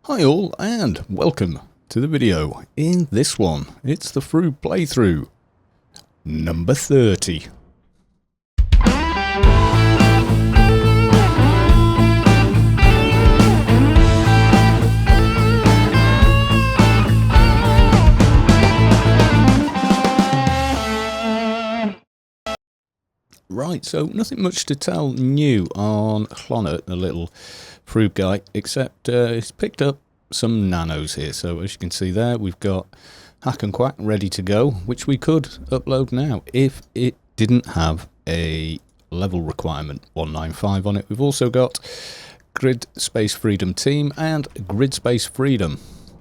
Hi all, and welcome to the video. In this one, it's the fr00b playthrough, number 30. Right, so nothing much to tell new on Clonert, the little fr00b guy, except he's picked up some nanos here. So as you can see there, we've got Hack and Quack ready to go, which we could upload now if it didn't have a level requirement 195 on it. We've also got Grid Space Freedom Team and Grid Space Freedom.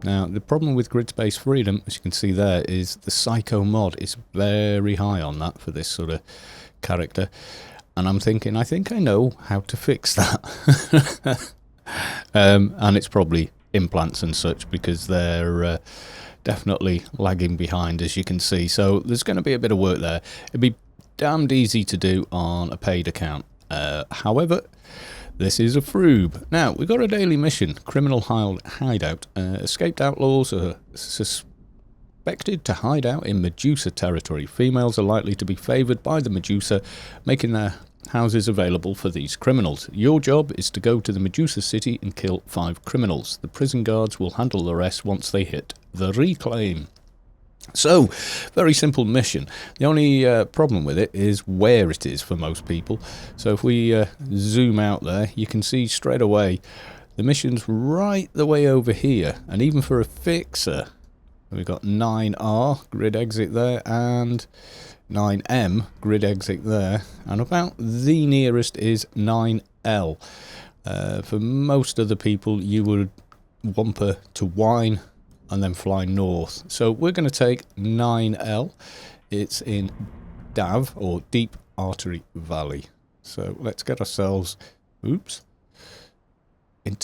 Now the problem with Grid Space Freedom, as you can see there, is the Psycho mod is very high on that for this sort of character, and I'm thinking I think I know how to fix that. And it's probably implants and such, because they're definitely lagging behind, as you can see. So there's going to be a bit of work there. It'd be damned easy to do on a paid account. However, this is a fr00b. Now, we've got a daily mission, Criminal Hideout. Escaped outlaws are suspected to hide out in Medusa territory. Females are likely to be favoured by the Medusa, making their houses available for these criminals. Your job is to go to the Medusa city and kill 5 criminals. The prison guards will handle the rest once they hit the reclaim. So, very simple mission. The only problem with it is where it is for most people. So if we zoom out there, you can see straight away the mission's right the way over here. And even for a fixer, we've got 9R, grid exit there, and 9M, grid exit there. And about the nearest is 9L. For most other people, you would wumper to Wine and then fly north. So we're going to take 9L. It's in DAV, or Deep Artery Valley. So let's get ourselves, into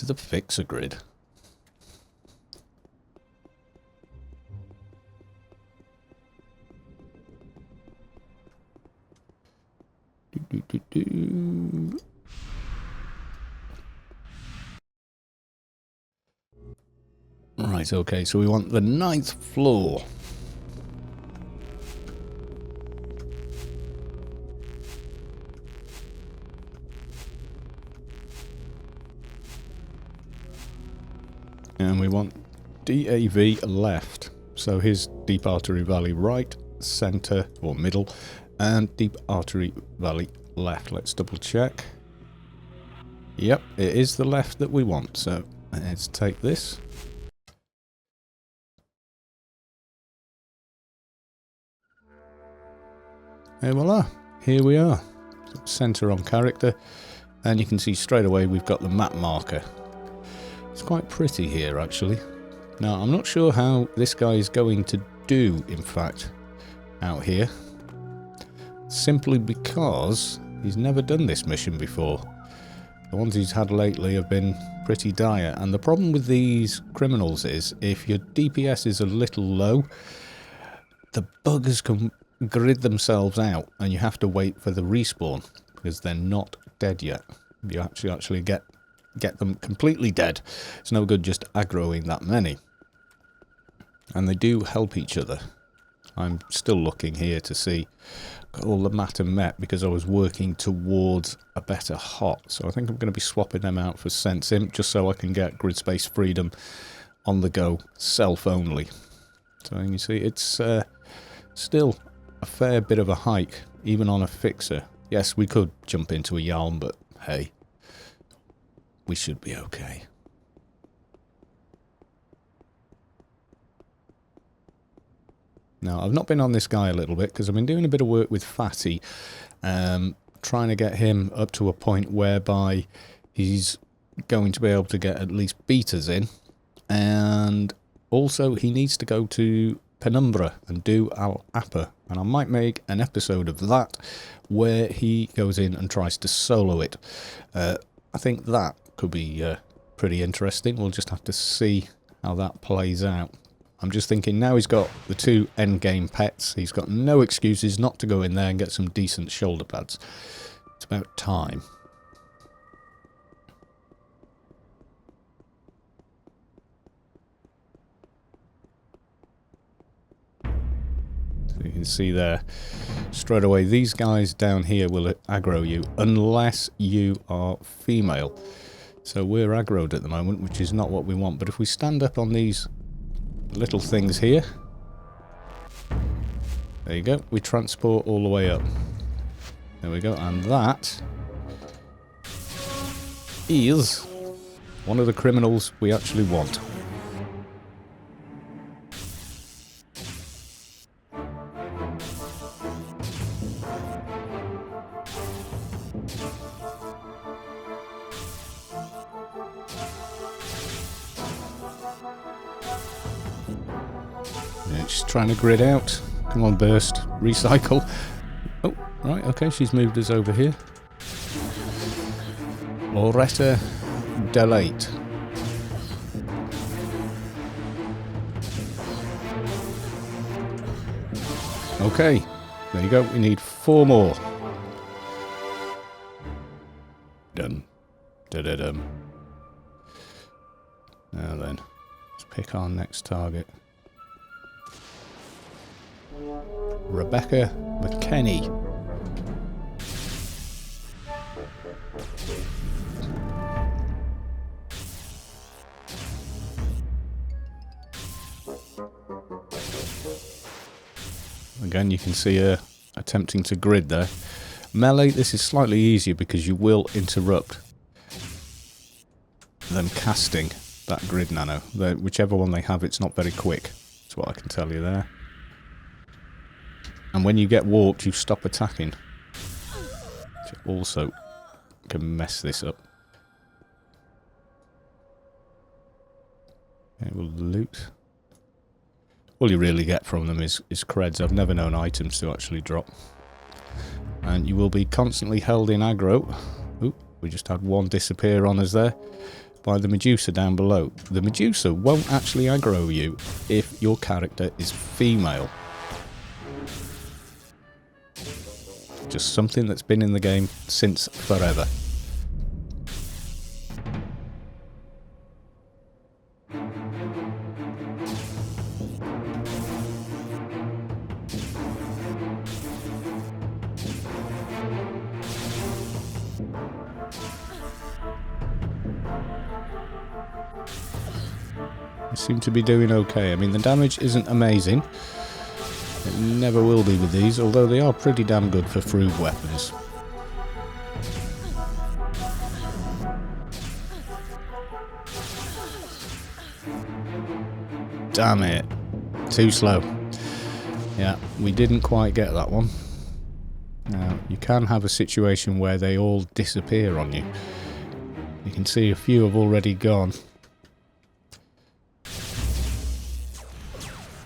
the fixer grid. Right, okay, so we want the 9th floor. And we want DAV left. So here's Deep Artery Valley right, centre or middle, and Deep Artery Valley left. Let's double check. Yep, it is the left that we want. So let's take this. And voila, here we are. Centre on character, and you can see straight away we've got the map marker. It's quite pretty here, actually. Now, I'm not sure how this guy is going to do, in fact, out here. Simply because he's never done this mission before. The ones he's had lately have been pretty dire, and the problem with these criminals is if your DPS is a little low, the buggers can grid themselves out and you have to wait for the respawn because they're not dead yet. You actually get them completely dead. It's no good just aggroing that many. And they do help each other. I'm still looking here to see all the mat and met because I was working towards a better hot. So I think I'm going to be swapping them out for Sense Imp just so I can get Grid Space Freedom on the go, self only. So you see it's still a fair bit of a hike, even on a fixer. Yes, we could jump into a Yalm, but hey, we should be okay. Now, I've not been on this guy a little bit because I've been doing a bit of work with Fatty, trying to get him up to a point whereby he's going to be able to get at least beaters in, and also he needs to go to Penumbra and do Al Appa, and I might make an episode of that where he goes in and tries to solo it. I think that could be pretty interesting. We'll just have to see how that plays out. I'm just thinking now he's got the 2 endgame pets, he's got no excuses not to go in there and get some decent shoulder pads. It's about time. So you can see there straight away, these guys down here will aggro you unless you are female. So we're aggroed at the moment, which is not what we want. But if we stand up on these little things here, there you go, we transport all the way up. There we go, and that is one of the criminals we actually want. Yeah, she's trying to grid out. Come on, burst. Recycle. Oh, right, okay, she's moved us over here. Loretta Delate. Okay, there you go. We need 4 more. Done. Da-da-dum. Now then, let's pick our next target. Rebecca McKenney. Again, you can see her attempting to grid there. Melee, this is slightly easier because you will interrupt them casting that grid nano. Whichever one they have, it's not very quick. That's what I can tell you there. And when you get warped, you stop attacking. Which also can mess this up. Okay, we'll loot. All you really get from them is creds. I've never known items to actually drop. And you will be constantly held in aggro. Oop, we just had one disappear on us there. By the Medusa down below. The Medusa won't actually aggro you if your character is female. Just something that's been in the game since forever. We seem to be doing okay. I mean, the damage isn't amazing. It never will be with these, although they are pretty damn good for fr00b weapons. Damn it. Too slow. Yeah, we didn't quite get that one. Now, you can have a situation where they all disappear on you. You can see a few have already gone.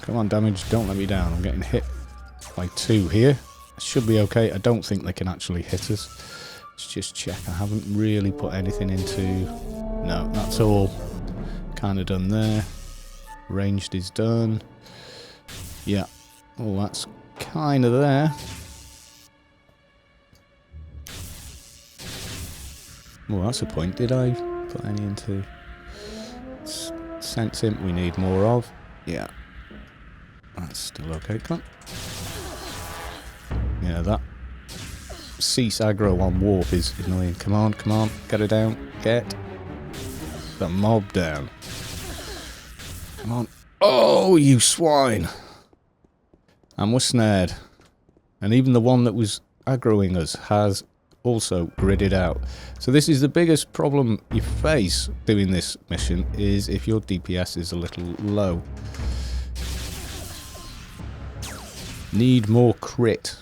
Come on, damage, don't let me down. I'm getting hit by 2 here. It should be okay. I don't think they can actually hit us. Let's just check. I haven't really put anything into... No, that's all kind of done there. Ranged is done. Yeah, all that's kind of there. Well, that's a point. Did I put any into... Sense imp we need more of. Yeah. That's still okay, come on. Yeah, that cease aggro on warp is annoying. Come on, get her down. Get the mob down. Come on. Oh, you swine! And we're snared. And even the one that was aggroing us has also gridded out. So this is the biggest problem you face doing this mission, is if your DPS is a little low. Need more crit.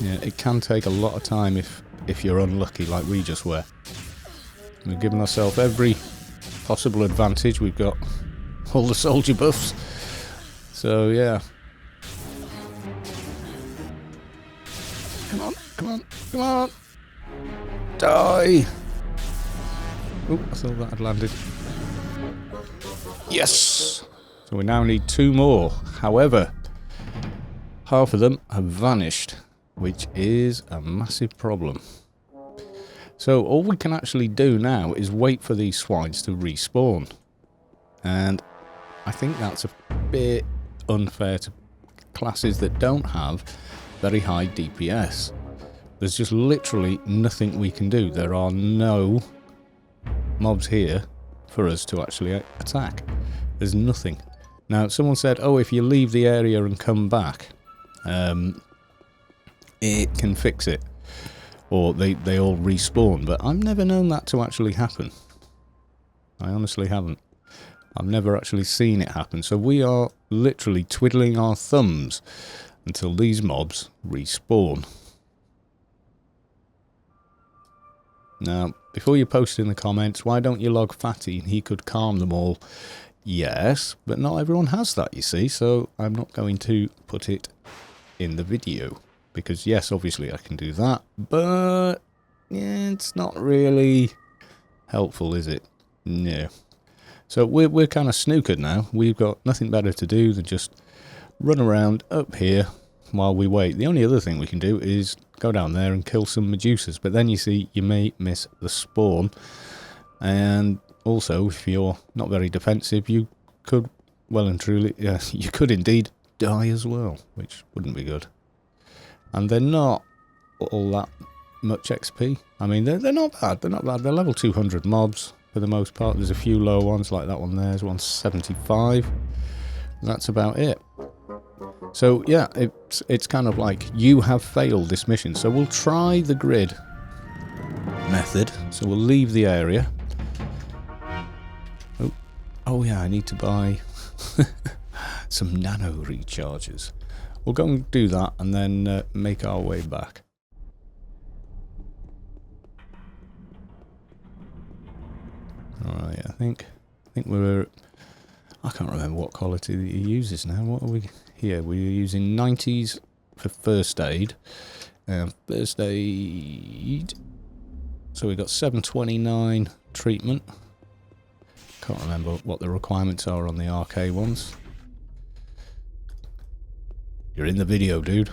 Yeah, it can take a lot of time if you're unlucky like we just were. We've given ourselves every possible advantage. We've got all the soldier buffs. So yeah. Come on. Die! Oh, I thought that had landed. Yes! So we now need 2 more. However, half of them have vanished, which is a massive problem. So all we can actually do now is wait for these swines to respawn. And I think that's a bit unfair to classes that don't have very high DPS. There's just literally nothing we can do. There are no mobs here for us to actually attack. There's nothing. Now, someone said, oh, if you leave the area and come back, it can fix it. Or they all respawn. But I've never known that to actually happen. I honestly haven't. I've never actually seen it happen. So we are literally twiddling our thumbs until these mobs respawn. Now, before you post in the comments, why don't you log Fatty and he could calm them all? Yes, but not everyone has that, you see, so I'm not going to put it in the video. Because, yes, obviously I can do that, but yeah, it's not really helpful, is it? No. So we're kind of snookered now. We've got nothing better to do than just run around up here while we wait. The only other thing we can do is go down there and kill some Medusas. But then you see, you may miss the spawn. And also, if you're not very defensive, you could, well and truly, you could indeed die as well, which wouldn't be good. And they're not all that much XP. I mean, they're not bad. They're not bad. They're level 200 mobs for the most part. There's a few low ones like that one there. There's 175. That's about it. So yeah, it's kind of like you have failed this mission. So we'll try the grid method. So we'll leave the area. Oh yeah, I need to buy some nano recharges. We'll go and do that and then make our way back. Alright, I think we're... I can't remember what quality that he uses now. What are we here? We're using 90s for first aid. First aid... So we've got 729 treatment. Can't remember what the requirements are on the RK ones. You're in the video, dude.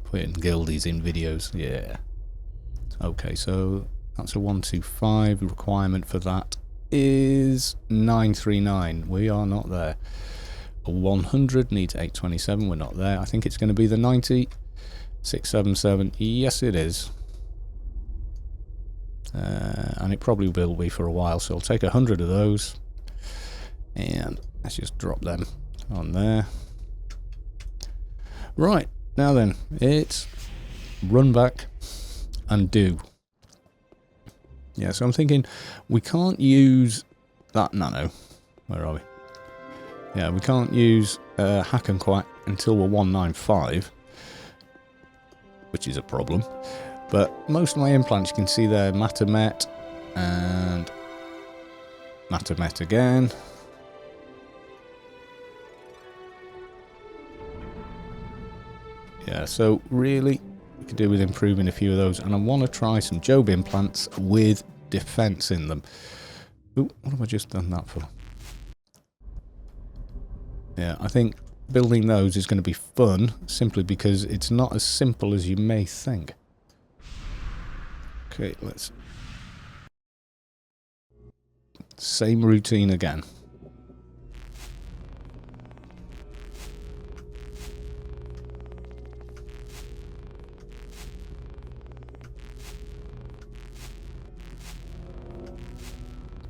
Putting guildies in videos, yeah. Okay, so that's a 125. Requirement for that is 939. We are not there. A 100 needs 827. We're not there. I think it's going to be the 90. 677. Yes, it is. And it probably will be for a while, so I'll take 100 of those. And let's just drop them on there. Right, now then, it's run back and do. Yeah, so I'm thinking we can't use that nano. Where are we? Yeah, we can't use Hack and Quack until we're 195, which is a problem. But most of my implants, you can see there, Matamet and Matamet again. Yeah, so really, we could do with improving a few of those. And I want to try some Job implants with defense in them. Ooh, what have I just done that for? Yeah, I think building those is going to be fun, simply because it's not as simple as you may think. Okay, let's... Same routine again.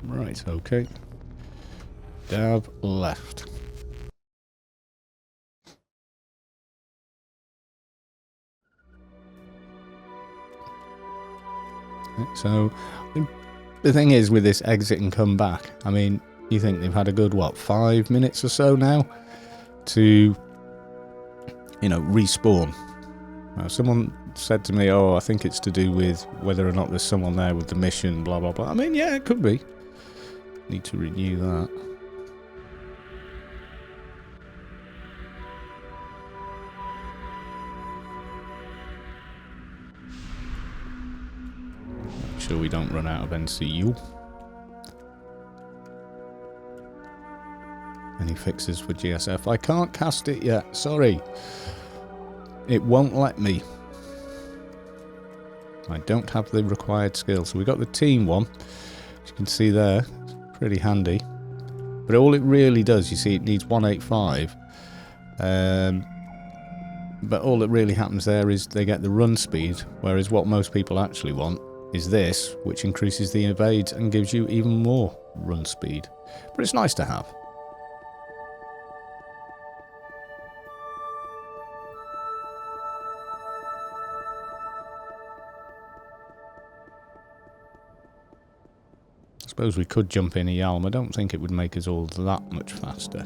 Right, okay. Dab left. So, the thing is with this exit and come back, I mean, you think they've had a good, what, 5 minutes or so now to, you know, respawn. Now, someone said to me, oh, I think it's to do with whether or not there's someone there with the mission, blah, blah, blah. I mean, yeah, it could be. Need to renew that. Make sure we don't run out of NCU. Any fixes for GSF? I can't cast it yet, sorry. It won't let me. I don't have the required skill. So we got the team one, as you can see there. It's pretty handy. But all it really does, you see, it needs 185. But all that really happens there is they get the run speed, whereas what most people actually want is this, which increases the evade and gives you even more run speed. But it's nice to have. I suppose we could jump in a Yalm. I don't think it would make us all that much faster.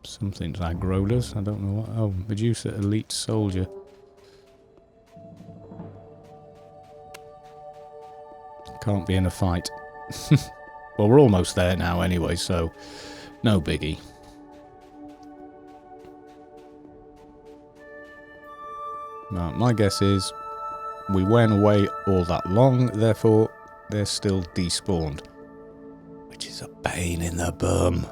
Something's aggroed us. I don't know what. Oh, Medusa Elite Soldier. Can't be in a fight. Well, we're almost there now anyway, so no biggie. Now, my guess is we went away all that long, therefore they're still despawned. Which is a pain in the bum.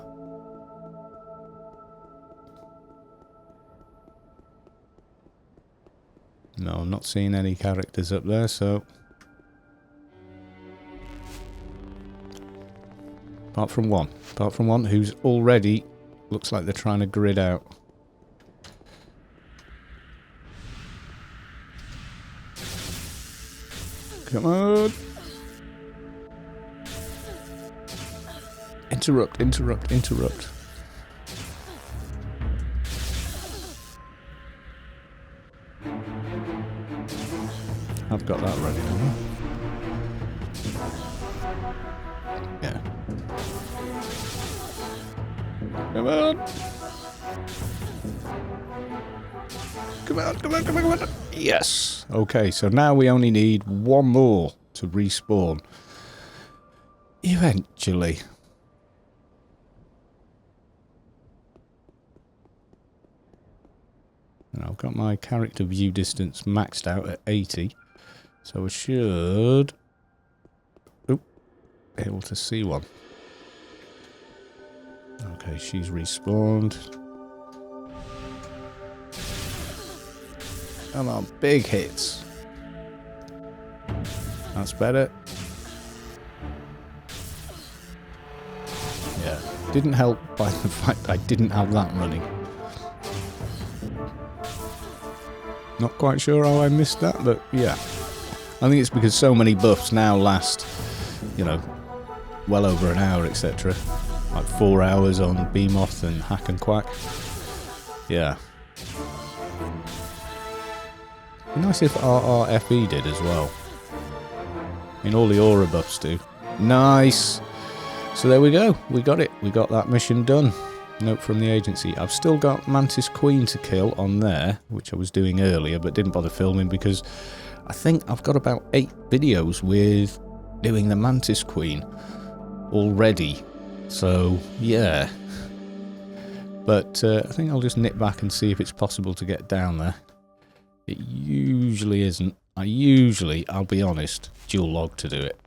No, I'm not seeing any characters up there, so... Apart from one who's already... Looks like they're trying to grid out. Come on! Interrupt, interrupt, interrupt. I've got that ready now. Yeah. Come on! Come on, come on, come on, come on! Yes! Okay, so now we only need one more to respawn. Eventually. And I've got my character view distance maxed out at 80. So I should... Oop, be able to see one. Okay, she's respawned. Come on, big hits. That's better. Yeah, didn't help by the fact I didn't have that running. Not quite sure how I missed that, but yeah. I think it's because so many buffs now last, you know, well over an hour, etc. Like 4 hours on Beamoth and Hack and Quack. Yeah. It'd be nice if RRFE did as well. I mean, all the aura buffs do. Nice! So there we go. We got it. We got that mission done. Note from the agency. I've still got Mantis Queen to kill on there, which I was doing earlier, but didn't bother filming because I think I've got about 8 videos with doing the Mantis Queen already. So, yeah. But I think I'll just nip back and see if it's possible to get down there. It usually isn't. I'll be honest, dual log to do it.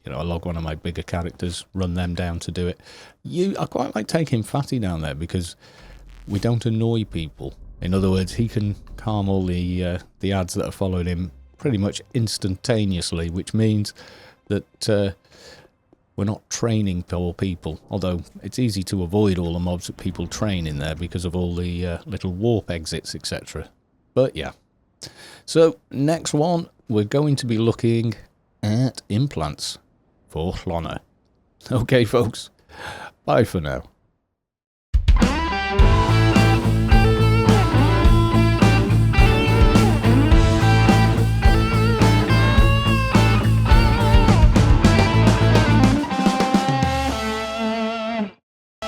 You know, I log one of my bigger characters, run them down to do it. I quite like taking Fatty down there because we don't annoy people. In other words, he can calm all the ads that are following him pretty much instantaneously, which means that we're not training poor people. Although it's easy to avoid all the mobs that people train in there because of all the little warp exits, etc. But yeah. So next one, we're going to be looking at implants for Hlonna. Okay, folks. Bye for now.